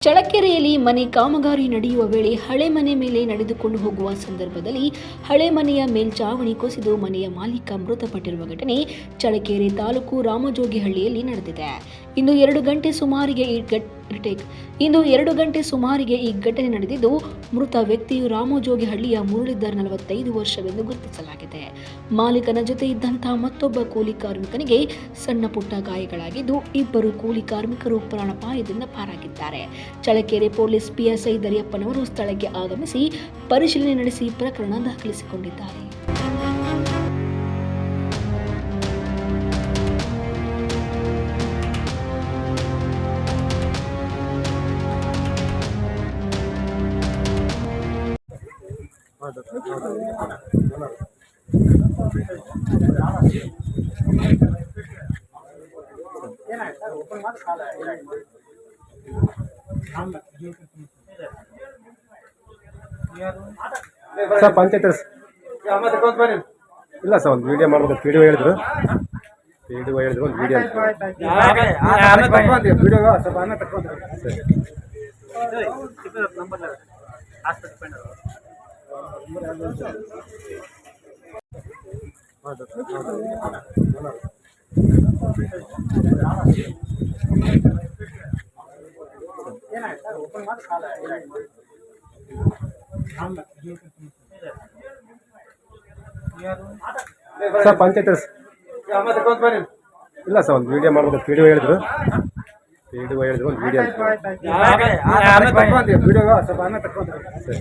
ಚಳ್ಳಕೆರೆಯಲ್ಲಿ ಮನೆ ಕಾಮಗಾರಿ ನಡೆಯುವ ವೇಳೆ ಹಳೆ ಮನೆ ಮೇಲೆ ನಡೆದುಕೊಂಡು ಹೋಗುವ ಸಂದರ್ಭದಲ್ಲಿ ಹಳೆ ಮನೆಯ ಮೇಲ್ಚಾವಣಿ ಕುಸಿದು ಮನೆಯ ಮಾಲೀಕ ಮೃತಪಟ್ಟಿರುವ ಘಟನೆ ಚಳ್ಳಕೆರೆ ತಾಲೂಕು ರಾಮಜೋಗಿಹಳ್ಳಿಯಲ್ಲಿ ನಡೆದಿದೆ. ಇಂದು 2 ಗಂಟೆ ಸುಮಾರಿಗೆ ಈ ಘಟನೆ ನಡೆದಿದ್ದು, ಮೃತ ವ್ಯಕ್ತಿಯು ರಾಮಜೋಗಿಹಳ್ಳಿಯ ಮುರಳೀಧರ್ 45 ವರ್ಷವೆಂದು ಗುರುತಿಸಲಾಗಿದೆ. ಮಾಲೀಕನ ಜೊತೆ ಇದ್ದಂತಹ ಮತ್ತೊಬ್ಬ ಕೂಲಿ ಕಾರ್ಮಿಕನಿಗೆ ಸಣ್ಣ ಪುಟ್ಟ ಗಾಯಗಳಾಗಿದ್ದು, ಇಬ್ಬರು ಕೂಲಿ ಕಾರ್ಮಿಕರು ಪ್ರಾಣಾಪಾಯದಿಂದ ಪಾರಾಗಿದ್ದಾರೆ. ಚಳ್ಳಕೆರೆ ಪೊಲೀಸ್ ಪಿಎಸ್ಐ ದರಿಯಪ್ಪನವರು ಸ್ಥಳಕ್ಕೆ ಆಗಮಿಸಿ ಪರಿಶೀಲನೆ ನಡೆಸಿ ಪ್ರಕರಣ ದಾಖಲಿಸಿಕೊಂಡಿದ್ದಾರೆ. ಸರ್ ಪಂಚಾಯತ್ ಇಲ್ಲ ಸರ್, ಒಂದು ವಿಡಿಯೋ ಮಾಡ್ಬೋದು. ವಿಡಿಯೋ ಹೇಳಿದ್ರು ಒಂದು ವಿಡಿಯೋ ಸರ್ ಪಂಚಾಯತ್ ಇಲ್ಲ ಸರ್, ಒಂದು ವಿಡಿಯೋ ಮಾಡ್ಬೋದು. ವಿಡಿಯೋ ಹೇಳಿದ್ರು ಒಂದು ವಿಡಿಯೋ ಸರಿ